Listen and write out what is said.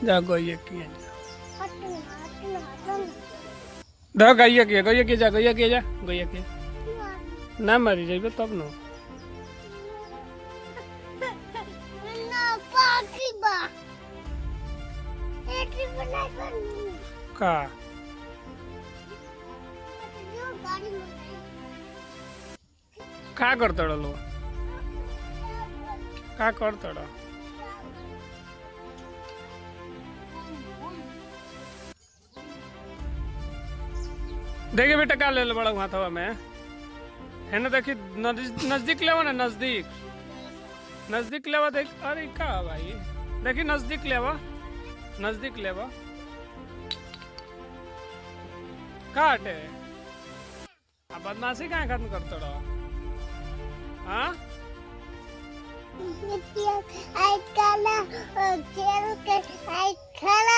जा गइया किया जा गइया किया जा गइया किया ना मरी जाइबे तब न का का करतड़ लो का करतड़ देखिए बेटा का ले बड़ा हाथवा में है ना। देखिए नजदीक लेवा ना नजदीक लेवा देख। अरे का भाई देखिए नजदीक लेवा काटे अब बदमाशी कहाँ खत्म करते रहो। हाँ आई काला खेल के आई खाना